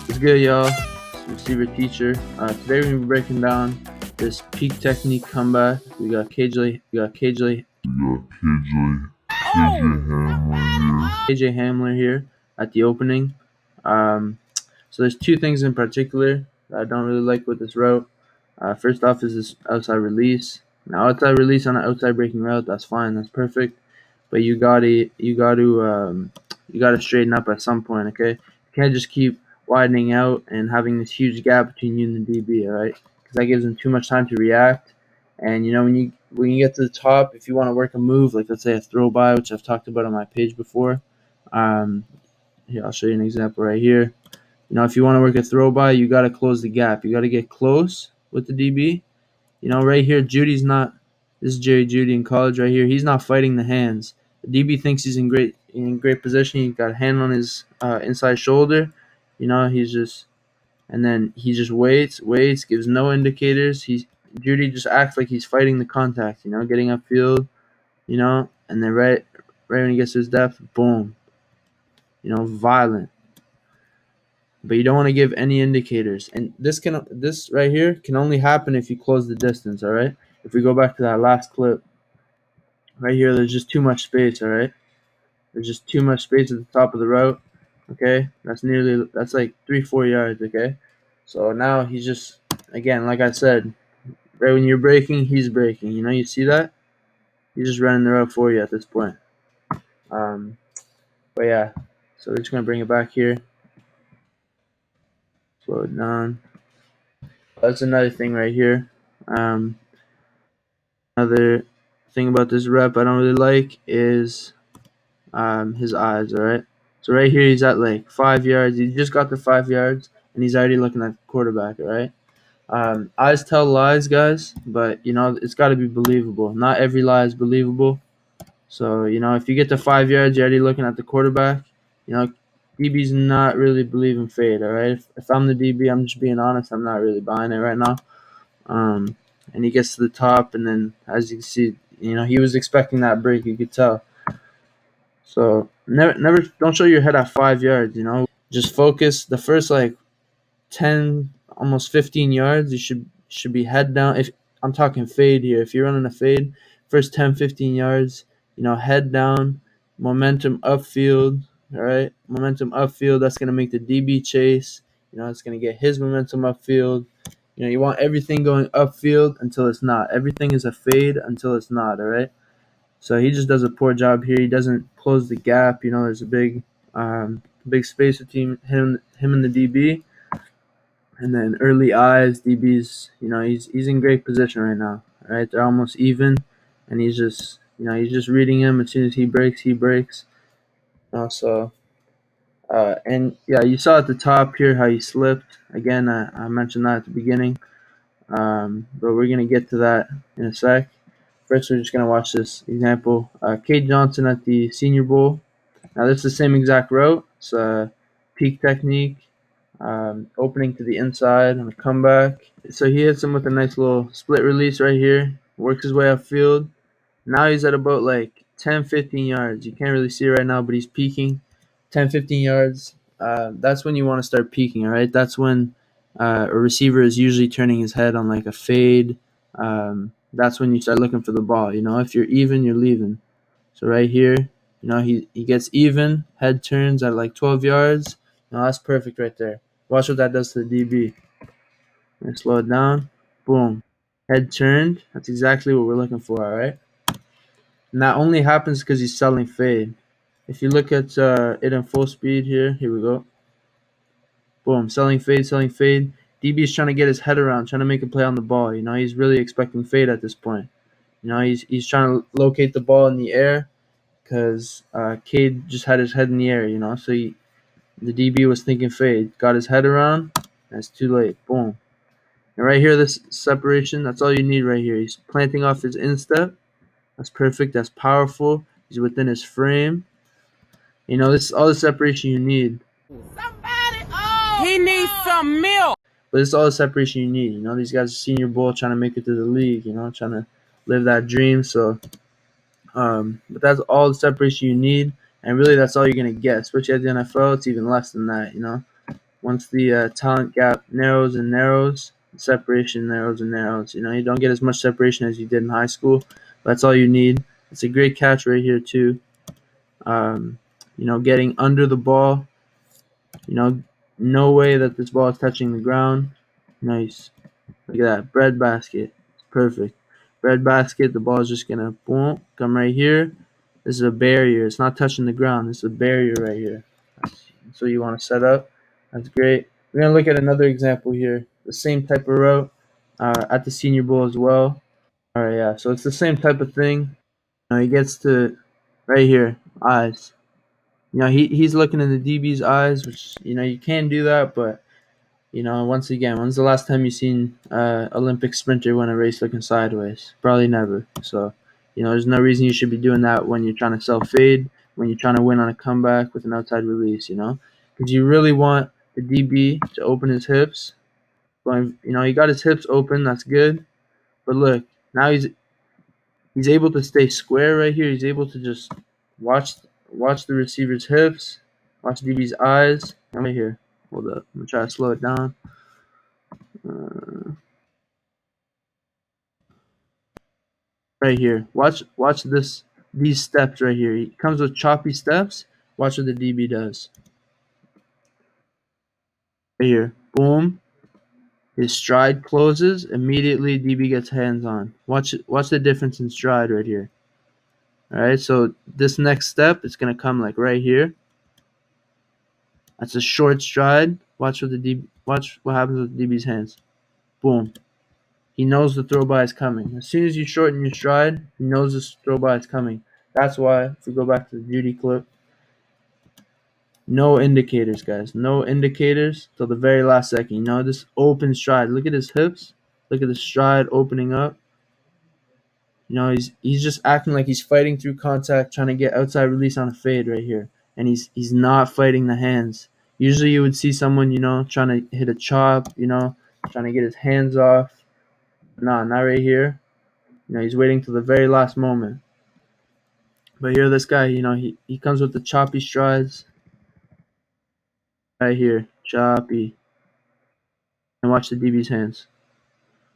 What's good, y'all? It's receiver teacher. Today we're gonna be breaking down this peak technique comeback. We got KJ Hamler here at the opening. So there's two things in particular that I don't really like with this route. First off is this outside release. Now outside release on an outside breaking route, that's fine, that's perfect. But you gotta straighten up at some point, okay? You can't just keep widening out and having this huge gap between you and the DB, all right? Because that gives them too much time to react. And when you get to the top, if you want to work a move, like let's say a throw by, which I've talked about on my page before, here I'll show you an example right here. If you want to work a throw by, you got to close the gap. You got to get close with the DB. Right here, Judy's not. This is Jerry Judy in college right here. He's not fighting the hands. The DB thinks he's in great position. He's got a hand on his inside shoulder. He's just, and then he just waits, gives no indicators. Judy just acts like he's fighting the contact. Getting upfield. And then right when he gets to his depth, boom. Violent. But you don't want to give any indicators. And this right here can only happen if you close the distance, all right? If we go back to that last clip, right here, there's just too much space, all right? There's just too much space at the top of the route, okay? That's like 3-4 yards, okay? So now he's just, again, like I said, right when you're braking, he's braking. You see that? He's just running the route for you at this point. But yeah, so we're just going to bring it back here. Slow it down. That's another thing right here. Another thing about this rep I don't really like is his eyes, all right? So right here he's at like 5 yards. He just got to 5 yards, and he's already looking at the quarterback, all right? Eyes tell lies, guys, but, it's got to be believable. Not every lie is believable. So, if you get to 5 yards, you're already looking at the quarterback, DB's not really believing fade, all right? If I'm the DB, I'm just being honest, I'm not really buying it right now. And he gets to the top, and then as you can see, he was expecting that break, you could tell. So never don't show your head at 5 yards, Just focus the first like 10, almost 15 yards, you should be head down. If I'm talking fade here, if you're running a fade, first 10, 15 yards, head down, momentum upfield, all right? Momentum upfield, that's going to make the DB chase. It's going to get his momentum upfield. You want everything going upfield until it's not. Everything is a fade until it's not, all right? So he just does a poor job here. He doesn't close the gap. There's a big space between him and the DB. And then early eyes, DB's, he's in great position right now. All right, they're almost even, and he's just reading him. As soon as he breaks, he breaks. And yeah, you saw at the top here how he slipped. Again, I mentioned that at the beginning. But we're going to get to that in a sec. First, we're just going to watch this example. Kate Johnson at the Senior Bowl. Now, this is the same exact route. It's a peak technique, opening to the inside on a comeback. So he hits him with a nice little split release right here. Works his way upfield. Now he's at about like 10, 15 yards. You can't really see it right now, but he's peaking. 10, 15 yards. That's when you want to start peaking, all right? That's when a receiver is usually turning his head on like a fade. That's when you start looking for the ball. If you're even, you're leaving. So right here, he gets even, head turns at like 12 yards. That's perfect right there. Watch what that does to the DB. Slow it down. Boom. Head turned. That's exactly what we're looking for, all right? And that only happens because he's selling fade. If you look at it in full speed here we go. Boom, selling fade. DB is trying to get his head around, trying to make a play on the ball. He's really expecting fade at this point. He's trying to locate the ball in the air because Cade just had his head in the air, So the DB was thinking fade. Got his head around. That's too late. Boom. And right here, this separation, that's all you need right here. He's planting off his instep. That's perfect. That's powerful. He's within his frame. This is all the separation you need. He needs some milk. But this is all the separation you need. These guys are Senior Bowl trying to make it to the league, trying to live that dream. So, but that's all the separation you need. And really, that's all you're going to get. Especially at the NFL, it's even less than that, once the talent gap narrows and narrows, the separation narrows and narrows. You don't get as much separation as you did in high school. That's all you need. It's a great catch right here too. Um, getting under the ball. No way that this ball is touching the ground. Nice. Look at that. Bread basket. Perfect. Bread basket. The ball is just going to boom, come right here. This is a barrier. It's not touching the ground. This is a barrier right here. That's what you want to set up. That's great. We're going to look at another example here. The same type of route at the Senior Bowl as well. All right, yeah. So it's the same type of thing. He gets to right here, eyes. He's looking in the DB's eyes, which you can do that, but once again, when's the last time you seen Olympic sprinter win a race looking sideways? Probably never. So there's no reason you should be doing that when you're trying to sell fade, when you're trying to win on a comeback with an outside release. Because you really want the DB to open his hips. He got his hips open. That's good. But look, now he's able to stay square right here. He's able to just watch the receiver's hips, watch DB's eyes. Right here. Hold up. I'm gonna try to slow it down. Right here. Watch these steps right here. He comes with choppy steps. Watch what the DB does. Right here. Boom. His stride closes. Immediately DB gets hands on. Watch the difference in stride right here. Alright, so this next step is gonna come like right here. That's a short stride. Watch what happens with the DB's hands. Boom. He knows the throw by is coming. As soon as you shorten your stride, he knows this throw by is coming. That's why, if we go back to the Judy clip, no indicators, guys. No indicators till the very last second. This open stride. Look at his hips. Look at the stride opening up. He's just acting like he's fighting through contact, trying to get outside release on a fade right here. And he's not fighting the hands. Usually you would see someone, trying to hit a chop, trying to get his hands off. Nah, not right here. He's waiting till the very last moment. But here, this guy, he comes with the choppy strides. Right here, choppy. And watch the DB's hands.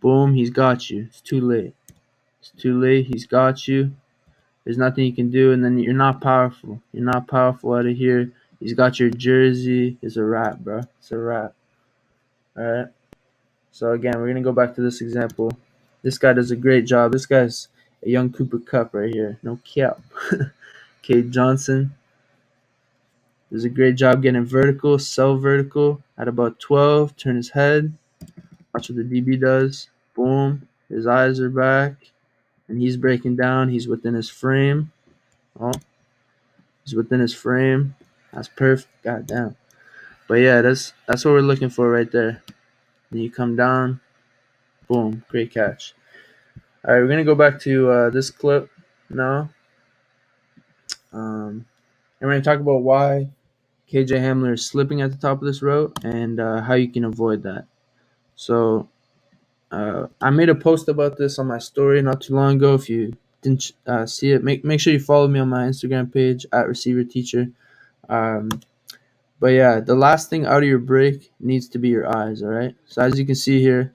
Boom, he's got you. It's too late. It's too late. He's got you. There's nothing you can do, and then you're not powerful. You're not powerful out of here. He's got your jersey. It's a wrap, bro. It's a wrap. All right. So again, we're gonna go back to this example. This guy does a great job. This guy's a young Cooper Kupp right here. No cap. Cade Johnson does a great job getting vertical, sell vertical at about 12. Turn his head. Watch what the DB does. Boom. His eyes are back. And he's breaking down. He's within his frame. Oh, he's within his frame. That's perfect. God damn. But yeah, that's what we're looking for right there. And you come down. Boom. Great catch. All right, we're going to go back to this clip now. And we're going to talk about why KJ Hamler is slipping at the top of this route and how you can avoid that. So I made a post about this on my story not too long ago. If you didn't see it, make sure you follow me on my Instagram page at Receiver Teacher. But yeah, the last thing out of your break needs to be your eyes. All right. So as you can see here,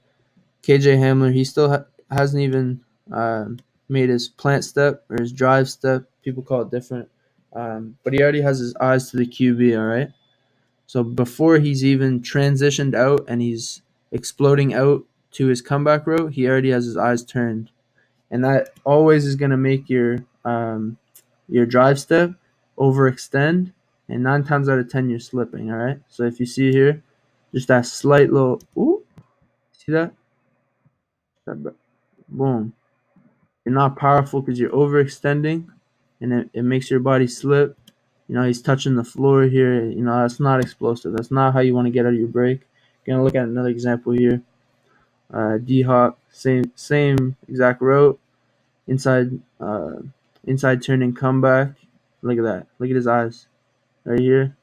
KJ Hamler, he still hasn't even made his plant step or his drive step. People call it different, but he already has his eyes to the QB. All right. So before he's even transitioned out and he's exploding out to his comeback route, he already has his eyes turned, and that always is going to make your drive step overextend, and 9 times out of 10 you're slipping. All right. So if you see here, just that slight little ooh, see that? Boom. You're not powerful because you're overextending, and it makes your body slip. He's touching the floor here. That's not explosive. That's not how you want to get out of your break. Gonna look at another example here. D-Hop, same exact route, inside inside turning comeback. Look at that. Look at his eyes right here.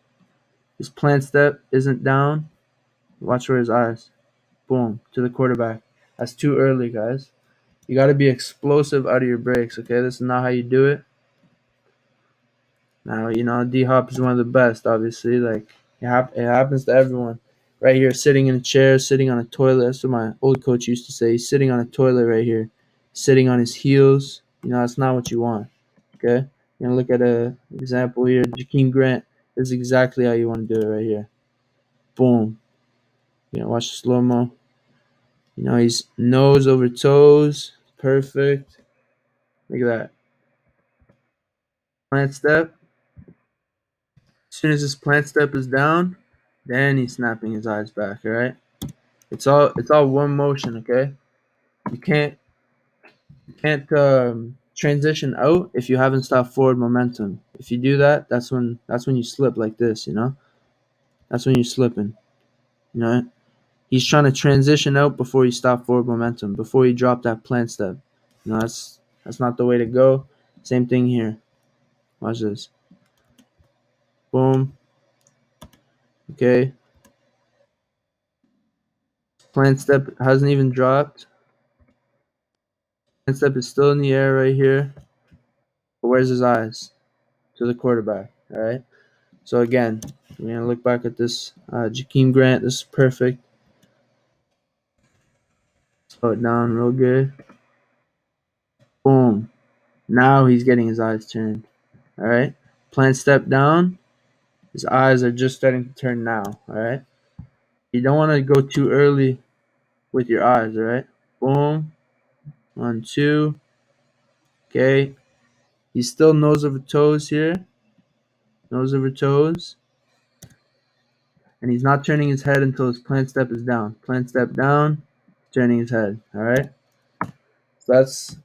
His plant step isn't down. Watch for his eyes. Boom, to the quarterback. That's too early, guys. You got to be explosive out of your breaks, okay? This is not how you do it. Now, D-Hop is one of the best, obviously. Like, it happens to everyone. right here, sitting in a chair, sitting on a toilet. That's what my old coach used to say. He's sitting on a toilet right here, sitting on his heels. That's not what you want. Okay? You're going to look at an example here. Jakeem Grant. This is exactly how you want to do it right here. Boom. Watch the slow-mo. He's nose over toes. Perfect. Look at that. Plant step. As soon as his plant step is down, then he's snapping his eyes back, alright? It's all one motion, okay? You can't transition out if you haven't stopped forward momentum. If you do that, that's when you slip like this, That's when you're slipping. You know? He's trying to transition out before you stop forward momentum, before you drop that plant step. That's not the way to go. Same thing here. Watch this. Boom. Okay. Plant step hasn't even dropped. Plant step is still in the air right here. But where's his eyes? To the quarterback. Alright? So again, we're gonna look back at this Jakeem Grant. This is perfect. Slow it down real good. Boom. Now he's getting his eyes turned. Alright? Plant step down. His eyes are just starting to turn now. Alright? You don't want to go too early with your eyes. Alright? Boom. 1, 2. Okay. He's still nose over toes here. Nose over toes. And he's not turning his head until his plant step is down. Plant step down. Turning his head. Alright? So that's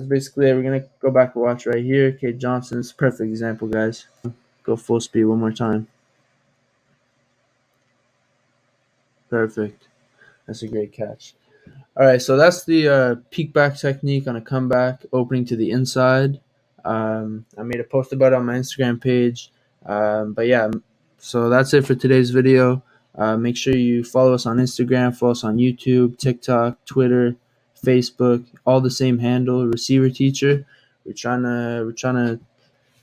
basically it. We're gonna go back and watch right here. Kate Johnson's perfect example, guys. Go full speed one more time. Perfect. That's a great catch. All right, so that's the peek back technique on a comeback, opening to the inside. I made a post about it on my Instagram page. But yeah, so that's it for today's video. Make sure you follow us on Instagram, follow us on YouTube, TikTok, Twitter, Facebook, all the same handle, Receiver Teacher. We're trying to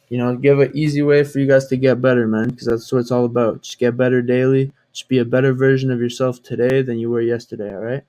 give an easy way for you guys to get better, man, because that's what it's all about. Just get better daily. Just be a better version of yourself today than you were yesterday, all right?